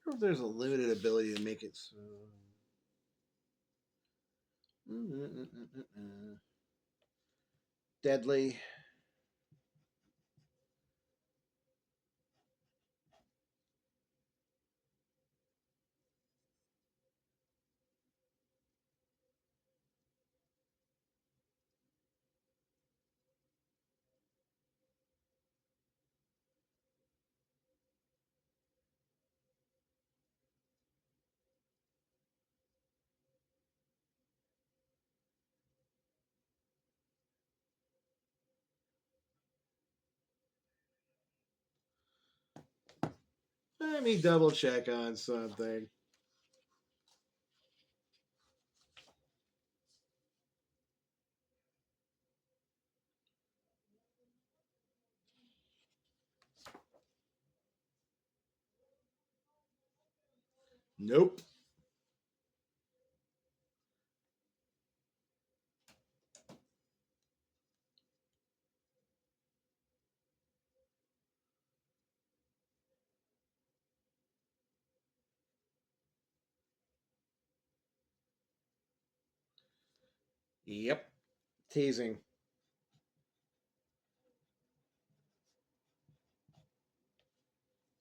Speaker 1: wonder if there's a limited ability to make it so. Deadly. Let me double check on something. Nope. Yep. Teasing.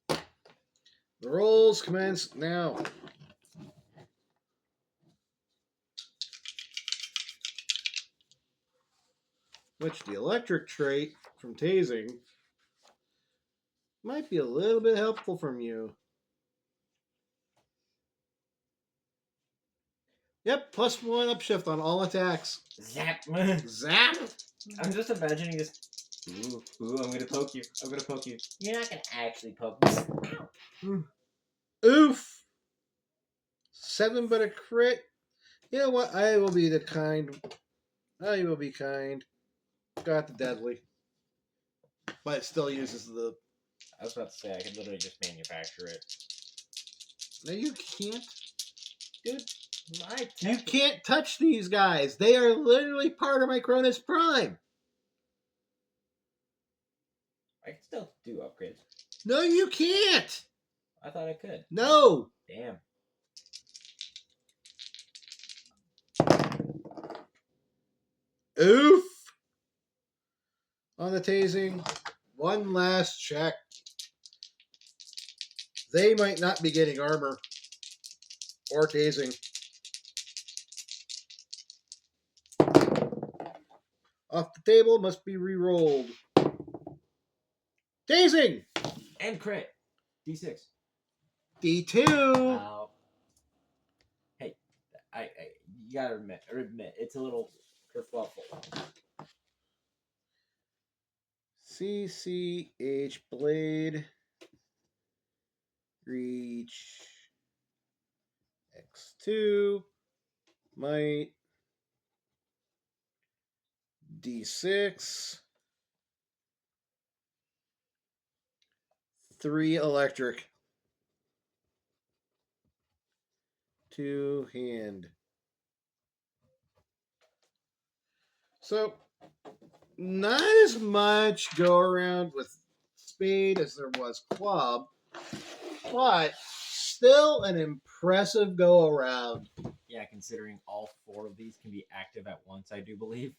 Speaker 1: The rolls commence now. Which the electric trait from tasing might be a little bit helpful from you. Yep, +1 upshift on all attacks.
Speaker 2: Zap!
Speaker 1: Zap!
Speaker 2: I'm just imagining this. Ooh, I'm gonna poke you. I'm gonna poke you. You're not gonna actually poke me. Ow.
Speaker 1: Oof! 7 but a crit. You know what? I will be the kind. I will be kind. Got the deadly. But it still uses the...
Speaker 2: I was about to say, I could literally just manufacture it.
Speaker 1: No, you can't.
Speaker 2: Dude,
Speaker 1: You can't touch these guys. They are literally part of my Cronus Prime.
Speaker 2: I can still do upgrades.
Speaker 1: No, you can't.
Speaker 2: I thought I could.
Speaker 1: No.
Speaker 2: Damn.
Speaker 1: Oof. On the tasing. One last check. They might not be getting armor. Or tasing. Off the table, must be re-rolled. Tasing!
Speaker 2: And crit. D6.
Speaker 1: D2!
Speaker 2: Hey, I you gotta admit, it's a little kerfluffle.
Speaker 1: CCH blade. Reach. X2. Might. D6. 3 electric. 2 hand. So, not as much go around with spade as there was club, but still an impressive go around.
Speaker 2: Yeah, considering all 4 of these can be active at once, I do believe.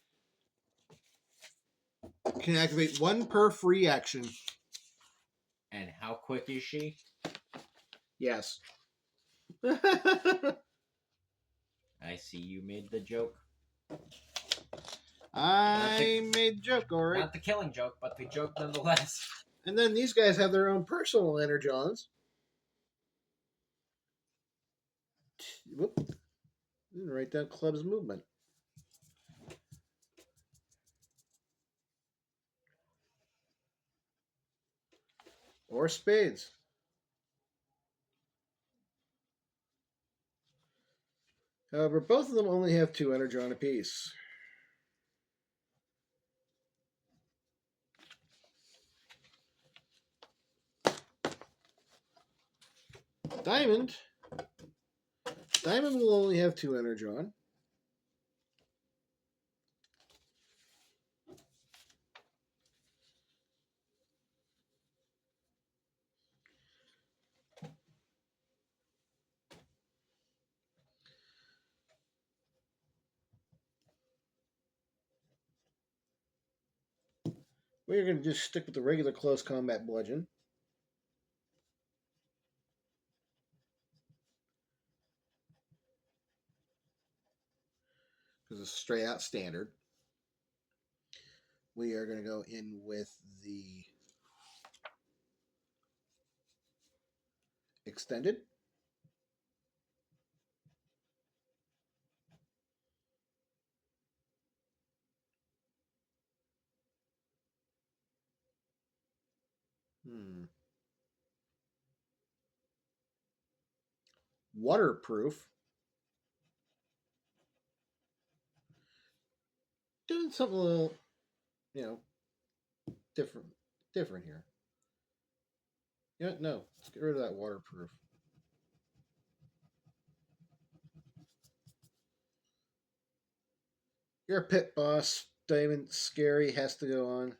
Speaker 1: Can activate 1 per free action.
Speaker 2: And how quick is she?
Speaker 1: Yes.
Speaker 2: I see you made the joke.
Speaker 1: I made the joke, alright.
Speaker 2: Not the killing joke, but the joke nonetheless.
Speaker 1: And then these guys have their own personal energons. Whoop. Didn't write down club's movement. Or spades. However, both of them only have 2 energon apiece. Diamond. Diamond will only have 2 energon. We're going to just stick with the regular close combat bludgeon. Because it's straight out standard. We are going to go in with the extended. Waterproof. Doing something a little, different here. Yeah, no, let's get rid of that waterproof. You're a pit boss. Diamond Scary has to go on.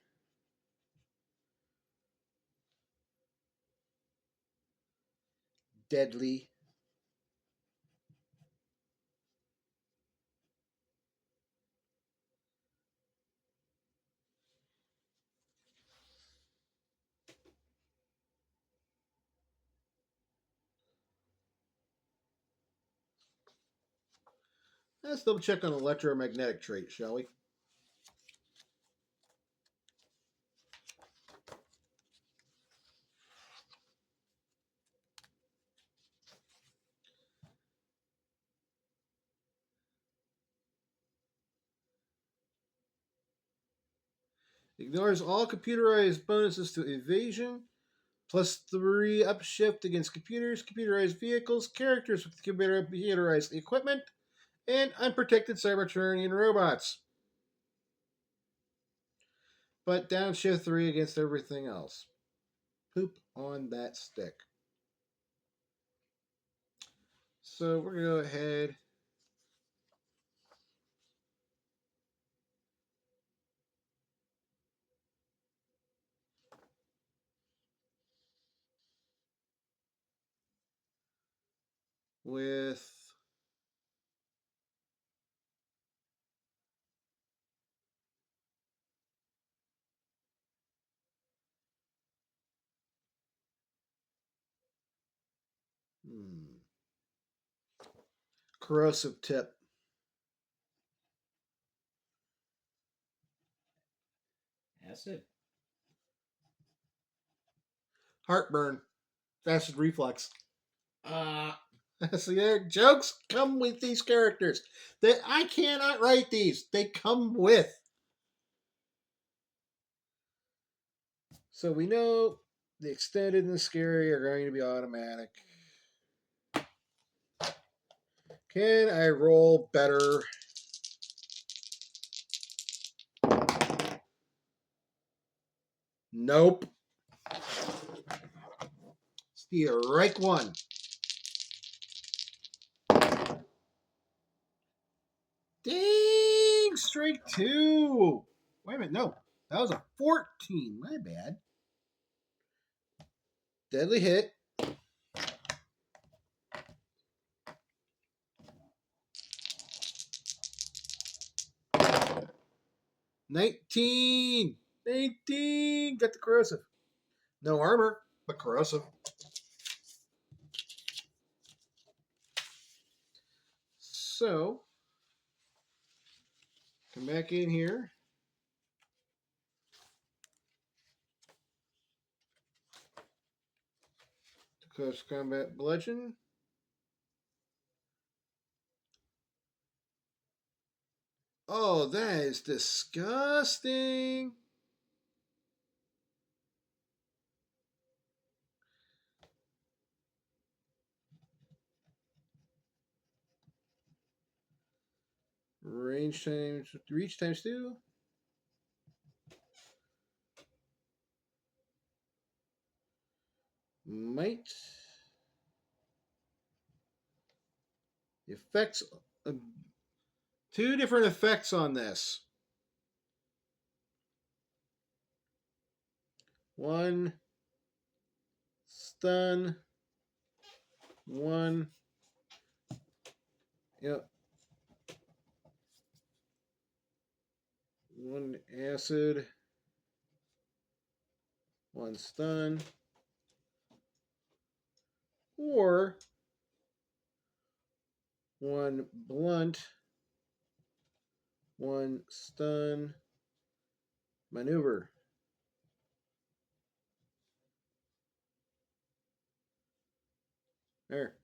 Speaker 1: Deadly. Let's double check on electromagnetic trait, shall we? Ignores all computerized bonuses to evasion. +3 upshift against computers, computerized vehicles, characters with computerized equipment, and unprotected Cybertronian robots. But downshift 3 against everything else. Poop on that stick. So we're going to go ahead. With Corrosive tip.
Speaker 2: Acid.
Speaker 1: Heartburn. Acid reflux.
Speaker 2: Uh,
Speaker 1: So their jokes come with these characters. That I cannot write these. They come with. So we know the extended and the scary are going to be automatic. Can I roll better? Nope. Strike one. Dang, strike two. Wait a minute, no. That was a 14. My bad. Deadly hit. $19. Got the corrosive. No armor, but corrosive. So, come back in here. Close combat bludgeon. Oh, that is disgusting. Range times, reach times 2. Might. The effects, 2 different effects on this. One, stun. One, yep. One acid. One stun. Or one blunt. One stun. Maneuver. There.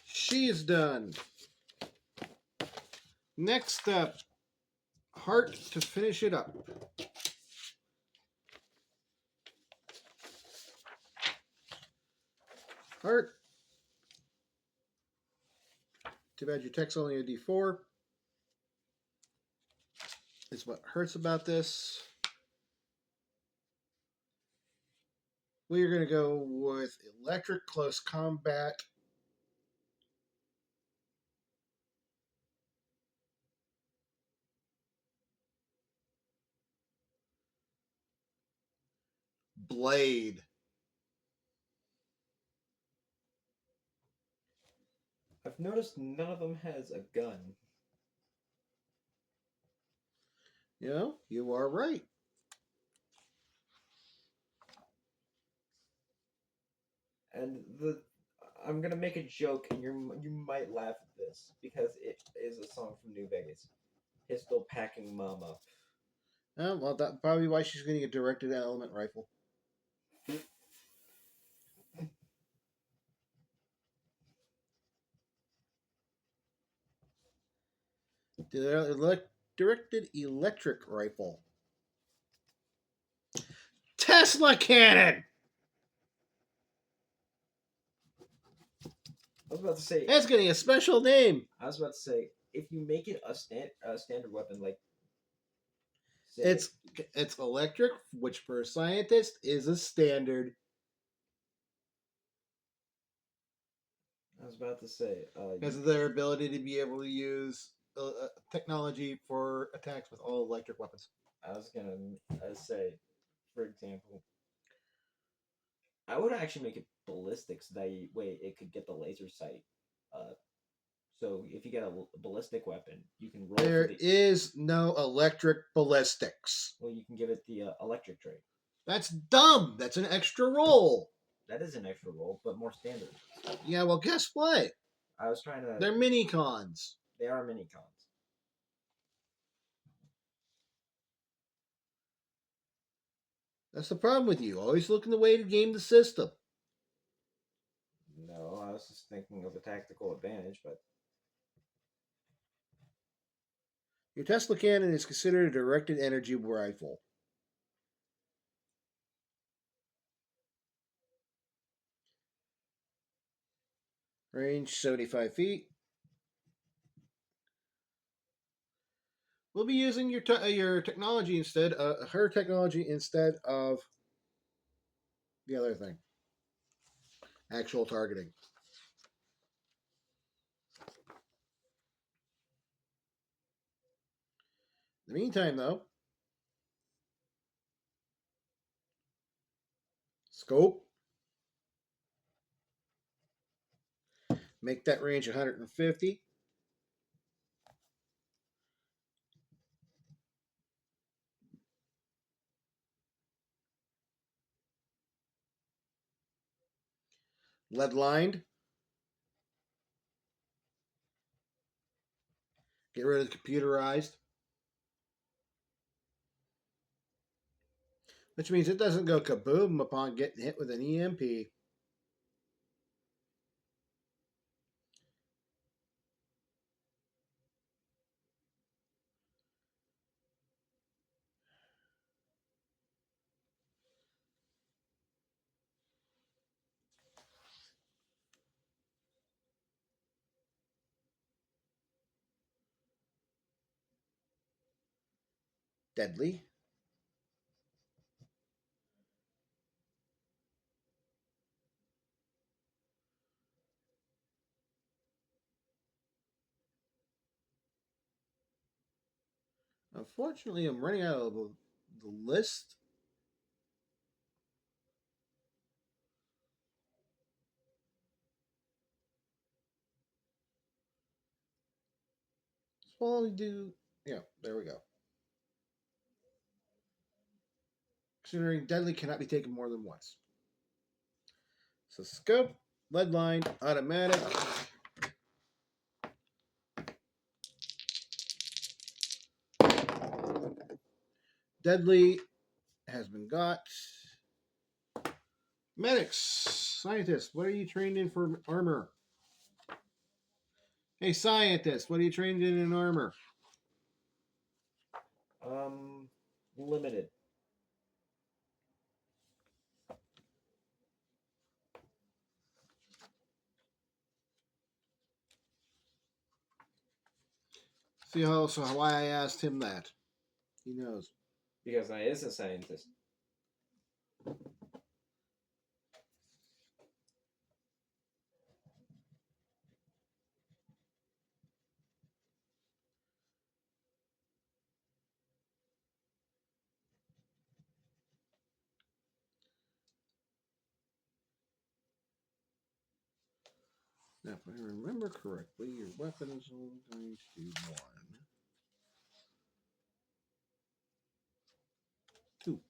Speaker 1: She's done. Next up, Heart to finish it up. Heart. Too bad your tech's only a D4. Is what hurts about this. We are going to go with Electric Close Combat. Blade.
Speaker 2: I've noticed none of them has a gun.
Speaker 1: Yeah, you are right.
Speaker 2: And I'm gonna make a joke, and you might laugh at this because it is a song from New Vegas. Pistol packing mama.
Speaker 1: Well, that's probably why she's getting a directed element rifle. Directed electric rifle. Tesla cannon.
Speaker 2: I was about to say.
Speaker 1: That's getting a special name.
Speaker 2: I was about to say if you make it a standard weapon, like say,
Speaker 1: it's electric, which for a scientist is a standard.
Speaker 2: I was about to say
Speaker 1: because of their ability to be able to use technology for attacks with all electric weapons.
Speaker 2: I was gonna say, for example, I would actually make it ballistic so that way it could get the laser sight. So if you get a ballistic weapon, you can roll.
Speaker 1: There is no electric ballistics.
Speaker 2: Well, you can give it the electric trait.
Speaker 1: That's dumb. That's an extra roll.
Speaker 2: That is an extra roll, but more standard.
Speaker 1: Yeah, well, guess what?
Speaker 2: I was trying to.
Speaker 1: They're mini cons.
Speaker 2: They are mini cons.
Speaker 1: That's the problem with you. Always looking the way to game the system.
Speaker 2: No, I was just thinking of the tactical advantage, but
Speaker 1: Your Tesla cannon is considered a directed energy rifle. Range 75 feet. We'll be using your technology instead, her technology instead of the other thing. Actual targeting. In the meantime, though, scope. Make that range 150. Lead lined. Get rid of the computerized. Which means it doesn't go kaboom upon getting hit with an EMP. Deadly. Unfortunately, I'm running out of the list. So I'll only do. Yeah, there we go. Considering deadly cannot be taken more than once. So scope, lead line, automatic. Deadly has been got. Medics, scientists, what are you trained in for armor? Hey, scientist, what are you trained in armor?
Speaker 2: limited.
Speaker 1: See how so why I asked him that? He knows.
Speaker 2: Because I is a scientist.
Speaker 1: Now, if I remember correctly, your weapon is only going to do one. Two.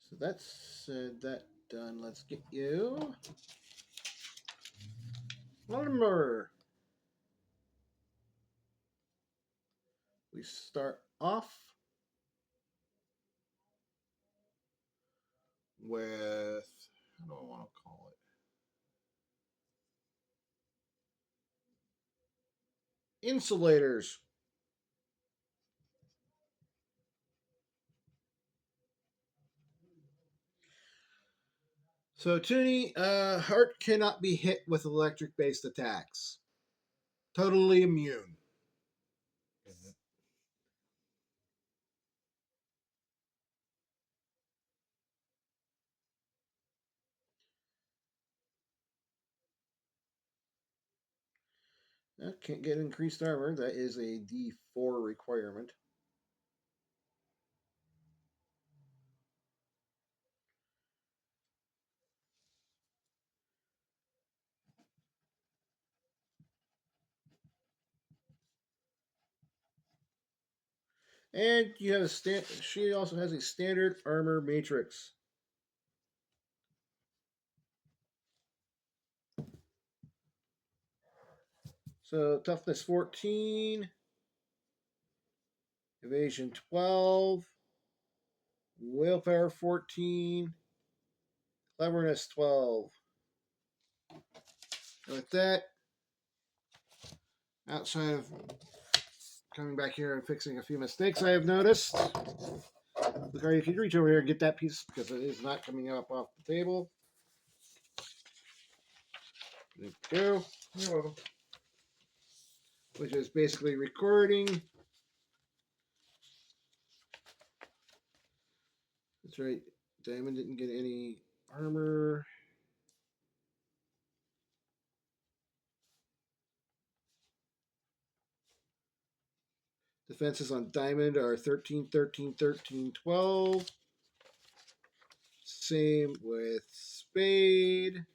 Speaker 1: So that's that done. Let's get you armor. We start off with, how do I want to call it? Insulators. So Toonie, Heart cannot be hit with electric-based attacks. Totally immune. Can't get increased armor. That is a D4 requirement. And you have a she also has a standard armor matrix. So toughness 14, evasion 12, willpower 14, cleverness 12. And with that, outside of coming back here and fixing a few mistakes I have noticed, Lucario, you can reach over here and get that piece because it is not coming up off the table. There we go.
Speaker 2: You're welcome.
Speaker 1: Which is basically recording. That's right. Diamond didn't get any armor. Defenses on Diamond are 13, 13, 13, 12. Same with Spade.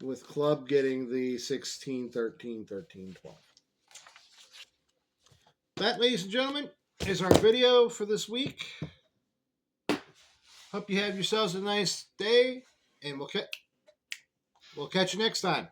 Speaker 1: With Club getting the 16, 13, 13, 12. That, ladies and gentlemen, is our video for this week. Hope you have yourselves a nice day, and we'll catch you next time.